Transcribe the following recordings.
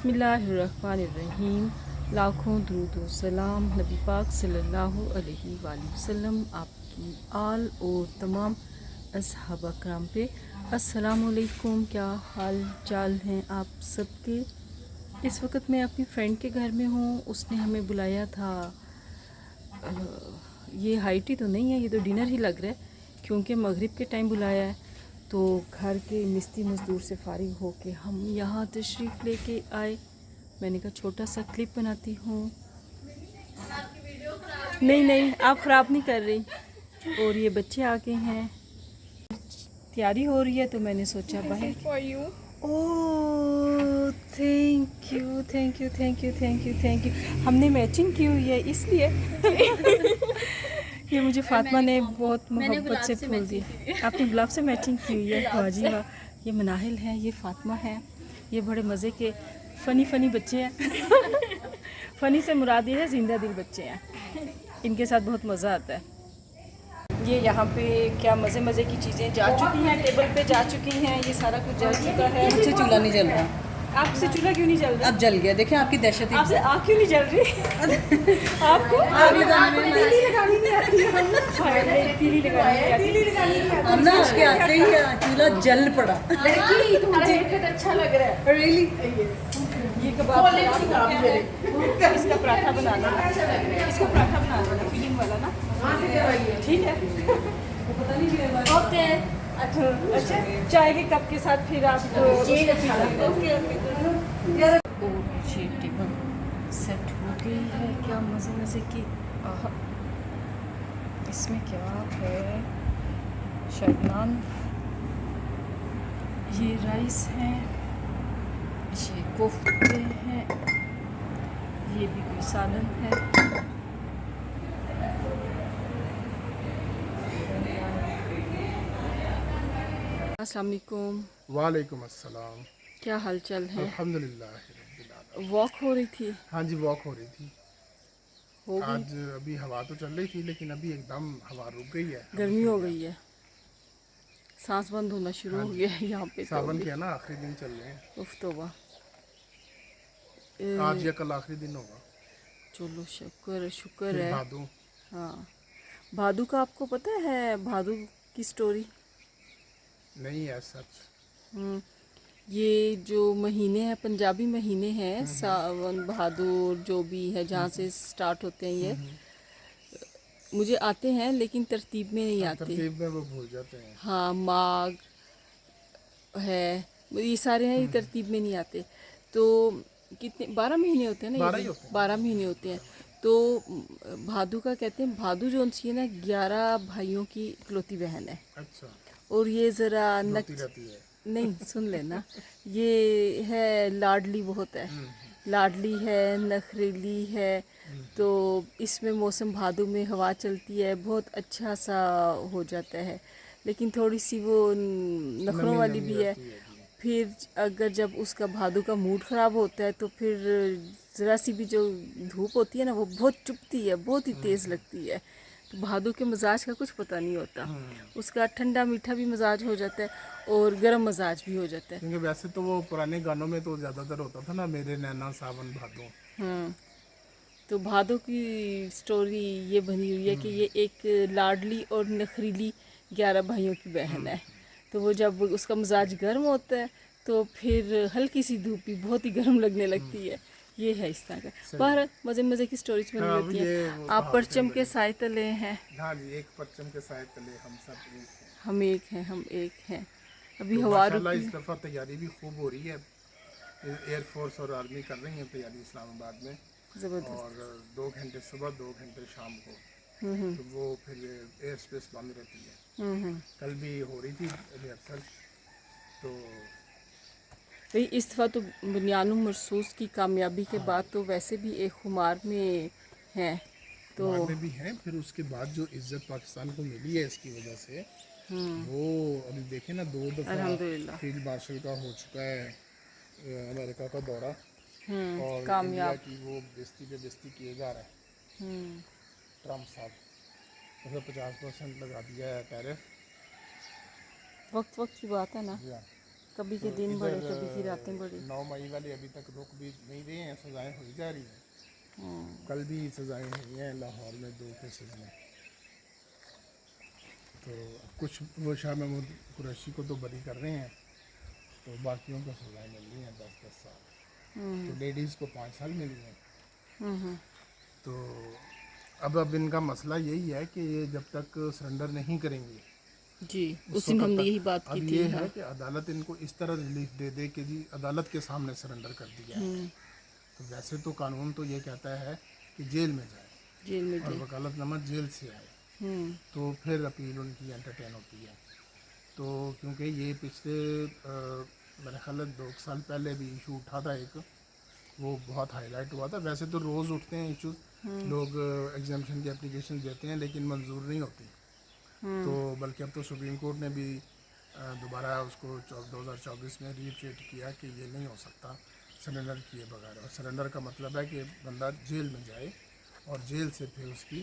बिस्मिल्लाहिर्रहमानिर्रहीम। लाखों दुरूद व सलाम नबी पाक सल्लल्लाहु अलैहि वसल्लम आपकी आल और तमाम असहाबा कराम पे। अस्सलामु अलैकुम, क्या हाल चाल हैं आप सबके। इस वक्त मैं अपनी फ्रेंड के घर में हूँ, उसने हमें बुलाया था। ये हाई टी तो नहीं है, ये तो डिनर ही लग रहा है क्योंकि मगरिब के टाइम बुलाया है। तो घर के मिस्त्री मज़दूर से फारिग होके हम यहाँ तशरीफ़ लेके आए। मैंने कहा छोटा सा क्लिप बनाती हूँ। नहीं, आप ख़राब नहीं कर रही। और ये बच्चे आ गए हैं, तैयारी हो रही है, तो मैंने सोचा बाहर। Oh thank you. हमने मैचिंग की हुई है इसलिए। ये मुझे फातिमा ने बहुत मोहब्बत से फूल दिया। आपने गुलाब से मैचिंग की हुई है, वाह जी वाह। ये मनाहिल है, ये फातिमा है, ये बड़े मज़े के फ़नी बच्चे हैं। फ़नी से मुराद ये है ज़िंदा दिल बच्चे हैं, इनके साथ बहुत मज़ा आता है। ये यहाँ पे क्या मज़े की चीज़ें जा चुकी हैं, टेबल पे जा चुकी हैं, ये सारा कुछ जल चुका है। मुझसे चूल्हा नहीं जल रहा। आपसे चूल्हा क्यों नहीं जल रहा? अब जल गया, देखिए आपकी दहशत ही। आपसे आग क्यों नहीं जल रही? आपको तीली लगानी नहीं आती है। तीली लगानी नहीं आती। हम ना उसके आते ही चूल्हा जल पड़ा। लड़की तुम्हारा हेयर कट अच्छा लग रहा है। रियली ये कबाब इसका पराठा बना लेना, इसका पराठा बना लेना, फीलिंग वाला ना, ठीक है। ओके अच्छा, चाय के कप के साथ फिर आप और ये टेबल सेट हो गई है। क्या मज़े की। इसमें क्या है, शायद ये राइस है, ये कोफ्ते हैं, ये भी कोई सालन है। अस्सलाम वालेकुम। वालेकुम अस्सलाम। क्या हाल चाल है? अल्हम्दुलिल्लाह रब्बिल आलमीन। वॉक हो रही थी? हाँ जी, वॉक हो रही थी। हो गई? आज अभी हवा तो चल रही थी, लेकिन अभी एकदम हवा रुक गई है। गर्मी हो गई है, सांस बंद होना शुरू हो गया है यहाँ पे। सावन के है ना, आखिरी दिन चल रहे हैं। उफ तौबा। आज या कल आखिरी दिन होगा। चलो शुक्र फिर है। भादू। हाँ, भादू का आपको पता है, भादू की स्टोरी? नहीं है सच। ये जो महीने हैं, पंजाबी महीने हैं, सावन भादो जो भी है, जहाँ से स्टार्ट होते हैं ये, मुझे आते हैं लेकिन तरतीब में नहीं आते। तरतीब में वो भूल जाते हैं। हाँ, माघ है, ये सारे हैं, ये तरतीब में नहीं आते। तो कितने 12 महीने होते हैं ना, 12 ये ही होते हैं। 12 महीने होते हैं। तो भादू का कहते हैं, भादू जो सी है ना, 11 भाइयों की इकलौती बहन है। अच्छा। और ये ज़रा रोती रहती है। नहीं, सुन लेना, ये है लाडली बहुत है, लाडली है, नखरीली है। तो इसमें मौसम भादो में हवा चलती है, बहुत अच्छा सा हो जाता है, लेकिन थोड़ी सी वो नखरों वाली भी है। फिर अगर जब उसका भादो का मूड ख़राब होता है, तो फिर ज़रा सी भी जो धूप होती है ना, वो बहुत चुभती है, बहुत ही तेज़ लगती है। तो भादो के मिजाज का कुछ पता नहीं होता, उसका ठंडा मीठा भी मिजाज हो जाता है और गर्म मिजाज भी हो जाता है। क्योंकि वैसे तो वो पुराने गानों में तो ज़्यादातर होता था ना, मेरे नैना सावन भादो। तो भादो की स्टोरी ये बनी हुई है कि ये एक लाडली और नखरीली 11 भाइयों की बहन है। तो वो जब उसका मिजाज गर्म होता है, तो फिर हल्की सी धूप भी बहुत ही गर्म लगने लगती है। ये है इस तरह का। बाहर मज़े की स्टोरीज बनी हाँ, होती ये है। आप परचम के साए तले हैं, हाँ जी, एक परचम के साए तले हम सब एक हैं। हम एक हैं। अभी तो हवा माशाल्लाह रुकी इस दफ़ा तैयारी भी खूब हो रही है। एयरफोर्स और आर्मी कर रही है तैयारी इस्लामाबाद में। ज़बरदस्त। और 2 घंटे सुबह, 2 घंटे शाम को। तो वो फिर एयर स्पेस बंद रहती है। कल भी हो रही थी रिहर्सल। तो भाई इस दफ़ा तो बुनियानु मरसूस की कामयाबी के बाद तो वैसे भी एक खुमार में हैं। तो बाद में भी हैं, फिर उसके बाद जो इज्जत पाकिस्तान को मिली है इसकी वजह से, वो अभी देखें ना, 2 दफ़ा अल्हम्दुलिल्लाह फील्ड मार्शल का हो चुका है अमेरिका का दौरा। और इंडिया कामयाब। की वो बेइज्जती किए जा रहा है ट्रम्प साहब। मतलब 50% लगा दिया है टैरिफ। वक्त की बात है ना। कभी के दिन बड़े कभी की रातें बड़ी 9 मई वाले अभी तक रुक भी नहीं रहे हैं, सज़ाएं हुई जा रही हैं। कल भी सज़ाएं हुई हैं लाहौर में 2 केसेस में। तो कुछ वो शाह महमूद कुरैशी को तो बरी कर रहे हैं, तो बाकियों को सज़ाएं मिल रही हैं 10-10 साल। तो लेडीज़ को 5 साल मिल गए। तो अब इनका मसला यही है कि ये जब तक सरेंडर नहीं करेंगे, जी, उस दिन हमने यही बात की अब थी। ये है कि अदालत इनको इस तरह रिलीफ दे दे कि जी अदालत के सामने सरेंडर कर दिया है। तो वैसे तो कानून तो ये कहता है कि जेल में जाए जेल में और गए। वकालतनामा जेल से आए, तो फिर अपील उनकी एंटरटेन होती है। तो क्योंकि ये पिछले मेरे ख्याल 2 साल पहले भी इशू उठा था एक, वो बहुत हाईलाइट हुआ था। वैसे तो रोज़ उठते हैं इशूज़, लोग एग्जामिशन की एप्लीकेशन देते हैं लेकिन मंजूर नहीं होती। तो बल्कि अब तो सुप्रीम कोर्ट ने भी दोबारा उसको 2024 में रीट्रेट किया कि ये नहीं हो सकता सरेंडर किए बगैर। और सरेंडर का मतलब है कि बंदा जेल में जाए और जेल से फिर उसकी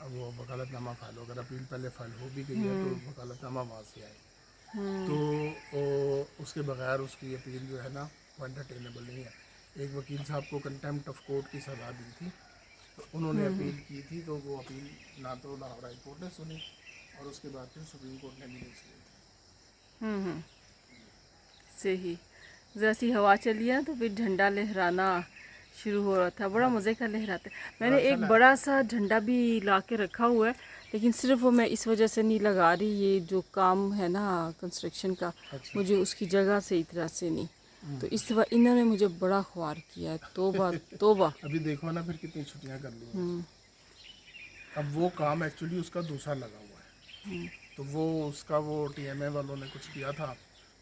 वो वकालतनामा फाइल हो। अगर अपील पहले फाइल हो भी गई है तो वकालतनामा वहाँ से आए। तो उसके बगैर उसकी अपील जो है ना वो एंटरटेनेबल नहीं है। एक वकील साहब को कंटेम्प्ट ऑफ कोर्ट की सज़ा दी थी, तो उन्होंने अपील की थी, तो वो अपील ना तो लाहौर हाई कोर्ट ने सुनी और उसके बाद फिर सुप्रीम कोर्ट ने भी नहीं सुनी थी। सही। जैसी हवा चली है तो फिर झंडा लहराना शुरू हो रहा था, बड़ा मज़े का लहराते। मैंने एक बड़ा सा झंडा भी ला के रखा हुआ है, लेकिन सिर्फ वो मैं इस वजह से नहीं लगा रही, ये जो काम है ना कंस्ट्रक्शन का, मुझे उसकी जगह से इतना से नहीं। तो इस दफ़ा इन्होंने मुझे बड़ा ख्वार किया है, तोबा तोबा। अभी देखो ना फिर कितनी छुट्टियां कर ली हैं। अब वो काम एक्चुअली उसका दूसरा लगा हुआ है, तो वो उसका वो टीएमए वालों ने कुछ किया था,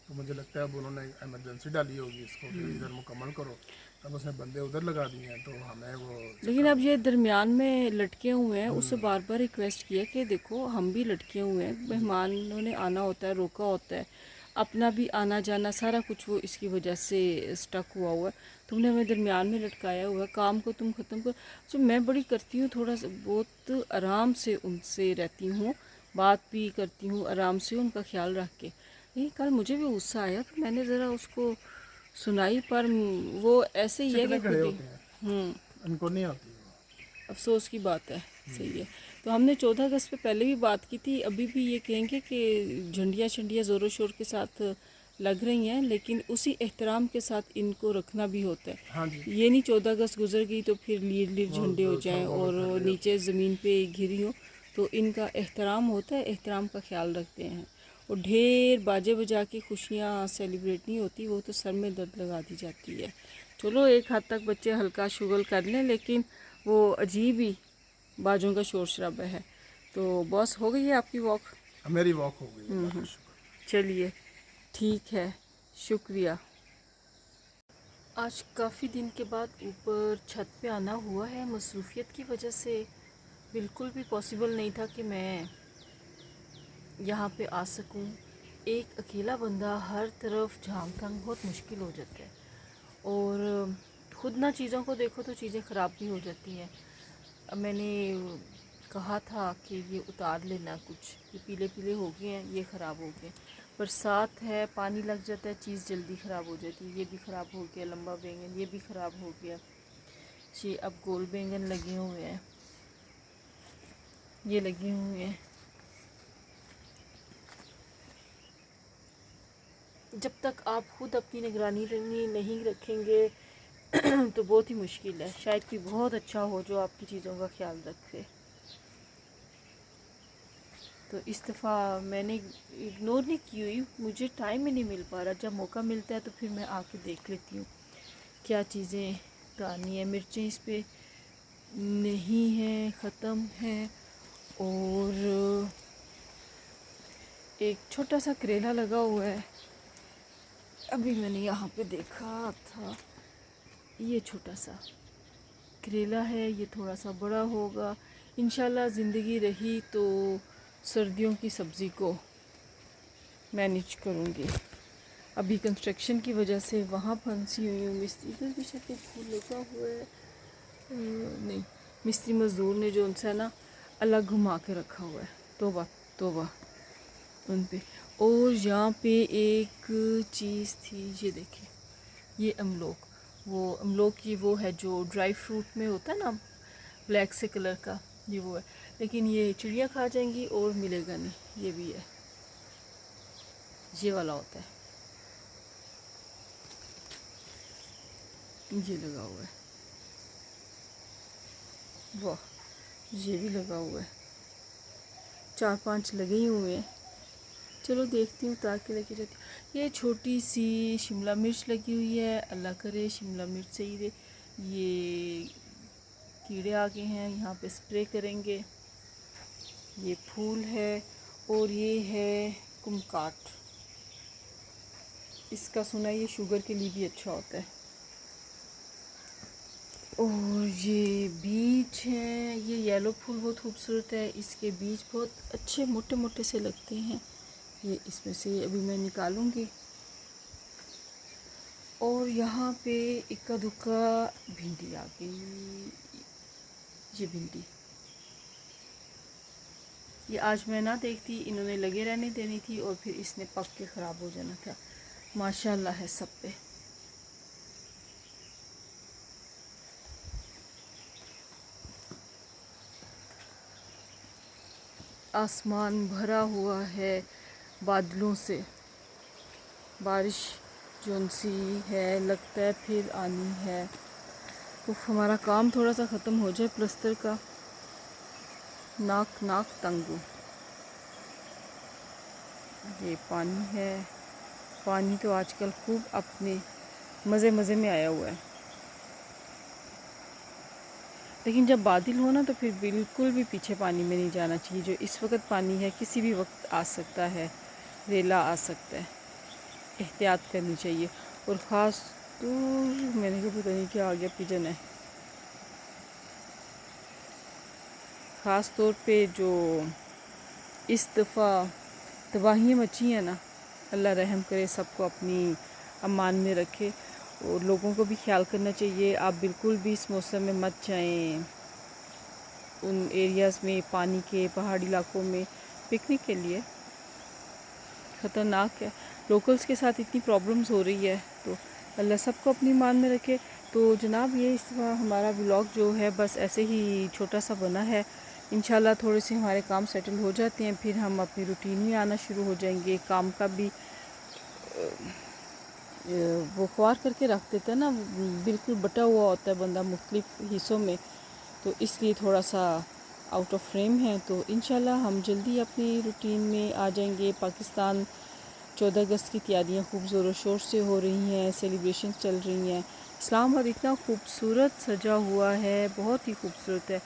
तो मुझे लगता है अब उन्होंने इमरजेंसी डाली होगी इसको कि इधर मुकम्मल करो। अब उसने बंदे उधर लगा दिए हैं, तो हमें वो लेकिन अब ये दरमियान में लटके हुए हैं, उससे बार बार रिक्वेस्ट किया कि देखो हम भी लटके हुए हैं, मेहमानों ने आना होता है, रोका होता है, अपना भी आना जाना सारा कुछ वो इसकी वजह से स्टक हुआ हुआ है। तुमने हमें दरमियान में लटकाया हुआ है, काम को तुम ख़त्म करो। जो मैं बड़ी करती हूँ, थोड़ा सा बहुत आराम से उनसे रहती हूँ, बात भी करती हूँ आराम से, उनका ख्याल रख के। लेकिन कल मुझे भी गुस्सा आया तो मैंने ज़रा उसको सुनाई, पर वो ऐसे ही है कि खड़े खुद होते हैं, इनको नहीं आती वो। अफसोस की बात है। सही है। तो हमने 14 अगस्त पे पहले भी बात की थी, अभी भी ये कहेंगे कि झंडियाँ शंडियाँ ज़ोरों शोर के साथ लग रही हैं, लेकिन उसी एहतराम के साथ इनको रखना भी होता है। हाँ जी, ये नहीं 14 अगस्त गुजर गई तो फिर लीर लीर झंडे हो जाएं और नीचे ज़मीन पे घिरी हो। तो इनका एहतराम होता है, एहतराम का ख्याल रखते हैं। और ढेर बाजे बजा के खुशियाँ सेलिब्रेट नहीं होती, वो तो सर में दर्द लगा दी जाती है। चलो एक हद तक बच्चे हल्का शुगल कर लें, लेकिन वो अजीब ही बाजों का शोर शराबा है। तो बॉस हो गई है आपकी वॉक? मेरी वॉक हो गई है, बहुत शुक्र। चलिए ठीक है, शुक्रिया। आज काफ़ी दिन के बाद ऊपर छत पे आना हुआ है, मसरूफियत की वजह से बिल्कुल भी पॉसिबल नहीं था कि मैं यहाँ पे आ सकूँ। एक अकेला बंदा हर तरफ झांकना बहुत मुश्किल हो जाता है, और खुद ना चीज़ों को देखो तो चीज़ें ख़राब भी हो जाती हैं। मैंने कहा था कि ये उतार लेना, कुछ ये पीले पीले हो गए हैं, ये ख़राब हो गए। बरसात है, पानी लग जाता है, चीज़ जल्दी ख़राब हो जाती है। ये भी ख़राब हो गया, लंबा बैंगन ये भी ख़राब हो गया। ये अब गोल बैंगन लगे हुए हैं, ये लगे हुए हैं। जब तक आप खुद अपनी निगरानी नहीं रखेंगे तो बहुत ही मुश्किल है। शायद कोई बहुत अच्छा हो जो आपकी चीज़ों का ख्याल रखे। तो इस दफ़ा मैंने इग्नोर नहीं की हुई, मुझे टाइम ही नहीं मिल पा रहा। जब मौका मिलता है तो फिर मैं आके देख लेती हूँ क्या चीज़ें डालनी है। मिर्चें इस पे नहीं हैं, ख़त्म हैं। और एक छोटा सा करेला लगा हुआ है, अभी मैंने यहाँ पे देखा था, ये छोटा सा करेला है, ये थोड़ा सा बड़ा होगा। इंशाल्लाह ज़िंदगी रही तो सर्दियों की सब्ज़ी को मैनेज करूँगी। अभी कंस्ट्रक्शन की वजह से वहाँ फंसी हुई हूँ। मिस्त्री इधर भी शायद फूल लगा हुआ है, नहीं, मिस्त्री मज़दूर ने जो उनसे ना अलग घुमा के रखा हुआ है, तोबा तोबा उन पे। اور یہاں پہ ایک چیز تھی، یہ دیکھیں، یہ املوک، وہ املوک یہ وہ ہے جو ڈرائی فروٹ میں ہوتا ہے نا بلیک سے کلر کا، یہ وہ ہے، لیکن یہ چڑیاں کھا جائیں گی اور ملے گا نہیں، یہ بھی ہے، یہ والا ہوتا ہے، یہ لگا ہوا ہے، واہ، یہ بھی لگا ہوا ہے، 4-5 لگے ہی ہوئے ہیں، چلو دیکھتی ہوں اتار کے لے کے جاتی ہوں۔ یہ چھوٹی سی شملہ مرچ لگی ہوئی ہے، اللہ کرے شملہ مرچ سے ہی یہ کیڑے آ گئے ہیں، یہاں پہ سپرے کریں گے۔ یہ پھول ہے اور یہ ہے کمکاٹ، اس کا سنا یہ شوگر کے لیے بھی اچھا ہوتا ہے۔ اور یہ بیج ہیں، یہ یلو پھول بہت خوبصورت ہے، اس کے بیج بہت اچھے موٹے موٹے سے لگتے ہیں، یہ اس میں سے ابھی میں نکالوں گی۔ اور یہاں پہ اکا دکا بھنڈی آ گئی، یہ بھنڈی، یہ آج میں نہ دیکھتی، انہوں نے لگے رہنے دینی تھی اور پھر اس نے پک کے خراب ہو جانا تھا، ماشاءاللہ ہے سب پہ۔ آسمان بھرا ہوا ہے بادلوں سے، بارش جون سی ہے، لگتا ہے پھر آنی ہے۔ ہمارا کام تھوڑا سا ختم ہو جائے پلستر کا، ناک تنگو۔ یہ پانی ہے، پانی تو آج کل خوب اپنے مزے میں آیا ہوا ہے، لیکن جب بادل ہو نا تو پھر بالکل بھی پیچھے پانی میں نہیں جانا چاہیے، جو اس وقت پانی ہے کسی بھی وقت آ سکتا ہے، ریلا آ سکتا ہے، احتیاط کرنی چاہیے۔ اور خاص طور میں نے کہا پتہ نہیں کیا آ گیا، پجن ہے، خاص طور پہ جو اس دفعہ تباہیاں مچی ہیں نا، اللہ رحم کرے، سب کو اپنی امان میں رکھے، اور لوگوں کو بھی خیال کرنا چاہیے، آپ بالکل بھی اس موسم میں مت جائیں ان ایریاز میں، پانی کے پہاڑی علاقوں میں پکنک کے لیے، خطرناک ہے، لوکلز کے ساتھ اتنی پرابلمز ہو رہی ہے، تو اللہ سب کو اپنی ایمان میں رکھے۔ تو جناب یہ اس دفعہ ہمارا ولاگ جو ہے بس ایسے ہی چھوٹا سا بنا ہے، انشاءاللہ تھوڑے سے ہمارے کام سیٹل ہو جاتے ہیں، پھر ہم اپنی روٹین میں آنا شروع ہو جائیں گے، کام کا بھی وہ خوار کر کے رکھ دیتا ہے نا، بالکل بٹا ہوا ہوتا ہے بندہ مختلف حصوں میں، تو اس لیے تھوڑا سا آؤٹ آف فریم ہے، تو انشاءاللہ ہم جلدی اپنی روٹین میں آ جائیں گے۔ پاکستان 14 اگست کی تیاریاں خوب زور و شور سے ہو رہی ہیں، سیلیبریشنز چل رہی ہیں، اسلام آباد اتنا خوبصورت سجا ہوا ہے، بہت ہی خوبصورت ہے،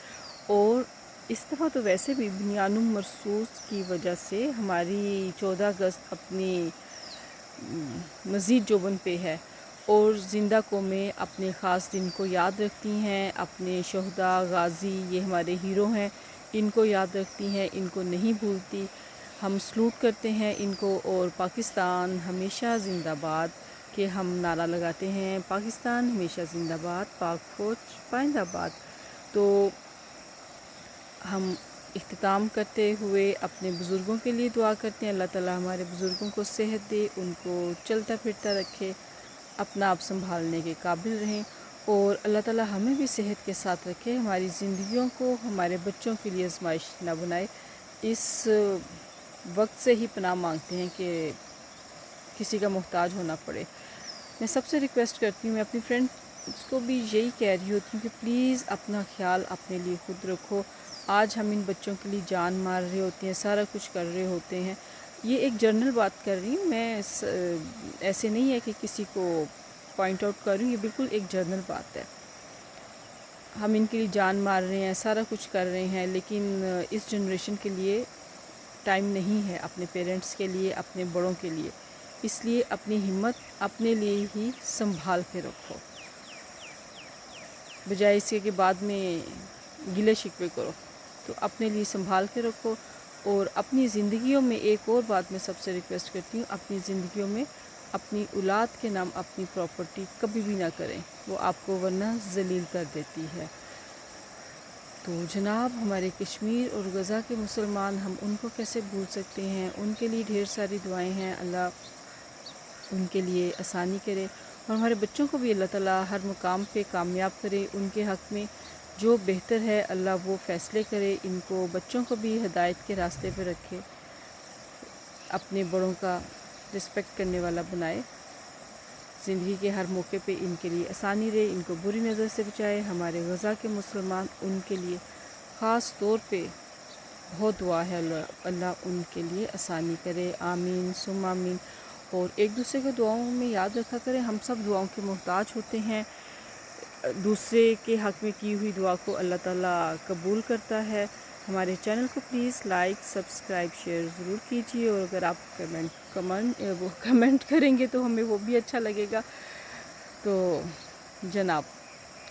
اور اس دفعہ تو ویسے بھی بنیان مرصوص کی وجہ سے ہماری 14 اگست اپنی مزید جوبن پہ ہے، اور زندہ قومیں اپنے خاص دن کو یاد رکھتی ہیں، اپنے شہداء غازی، یہ ہمارے ہیرو ہیں، ان کو یاد رکھتی ہیں، ان کو نہیں بھولتی، ہم سلوٹ کرتے ہیں ان کو، اور پاکستان ہمیشہ زندہ باد کہ ہم نعرہ لگاتے ہیں، پاکستان ہمیشہ زندہ باد، پاک فوج پائندہ باد۔ تو ہم اختتام کرتے ہوئے اپنے بزرگوں کے لیے دعا کرتے ہیں، اللہ تعالی ہمارے بزرگوں کو صحت دے، ان کو چلتا پھرتا رکھے، اپنا آپ سنبھالنے کے قابل رہیں، اور اللہ تعالی ہمیں بھی صحت کے ساتھ رکھے، ہماری زندگیوں کو ہمارے بچوں کے لیے آزمائش نہ بنائے۔ اس وقت سے ہی پناہ مانگتے ہیں کہ کسی کا محتاج ہونا پڑے۔ میں سب سے ریکویسٹ کرتی ہوں، میں اپنی فرینڈس کو بھی یہی کہہ رہی ہوتی ہوں کہ پلیز اپنا خیال اپنے لیے خود رکھو۔ آج ہم ان بچوں کے لیے جان مار رہے ہوتے ہیں، سارا کچھ کر رہے ہوتے ہیں، یہ ایک جنرل بات کر رہی ہوں میں، ایسے نہیں ہے کہ کسی کو پوائنٹ آؤٹ کر رہی ہوں، یہ بالکل ایک جنرل بات ہے۔ ہم ان کے لیے جان مار رہے ہیں، سارا کچھ کر رہے ہیں، لیکن اس جنریشن کے لیے ٹائم نہیں ہے، اپنے پیرنٹس کے لیے، اپنے بڑوں کے لیے، اس لیے اپنی ہمت اپنے لیے ہی سنبھال کے رکھو، بجائے اس کے بعد میں گلے شکوے کرو، تو اپنے لیے سنبھال کے رکھو۔ اور اپنی زندگیوں میں ایک اور بات میں سب سے ریکویسٹ کرتی ہوں، اپنی زندگیوں میں اپنی اولاد کے نام اپنی پراپرٹی کبھی بھی نہ کریں، وہ آپ کو ورنہ ذلیل کر دیتی ہے۔ تو جناب ہمارے کشمیر اور غزہ کے مسلمان ہم ان کو کیسے بھول سکتے ہیں، ان کے لیے ڈھیر ساری دعائیں ہیں، اللہ ان کے لیے آسانی کرے، اور ہمارے بچوں کو بھی اللہ تعالیٰ ہر مقام پہ کامیاب کرے، ان کے حق میں جو بہتر ہے اللہ وہ فیصلے کرے، ان کو بچوں کو بھی ہدایت کے راستے پہ رکھے، اپنے بڑوں کا رسپیکٹ کرنے والا بنائے، زندگی کے ہر موقع پہ ان کے لیے آسانی رہے، ان کو بری نظر سے بچائے۔ ہمارے غزہ کے مسلمان ان کے لیے خاص طور پہ بہت دعا ہے، اللہ ان کے لیے آسانی کرے، آمین ثم آمین۔ اور ایک دوسرے کو دعاؤں میں یاد رکھا کریں، ہم سب دعاؤں کے محتاج ہوتے ہیں، دوسرے کے حق میں کی ہوئی دعا کو اللہ تعالیٰ قبول کرتا ہے۔ ہمارے چینل کو پلیز لائک، سبسکرائب، شیئر ضرور کیجیے، اور اگر آپ کمنٹ کریں گے تو ہمیں وہ بھی اچھا لگے گا۔ تو جناب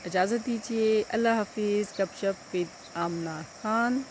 اجازت دیجیے، اللہ حافظ۔ گپ شپ ود آمنہ خان۔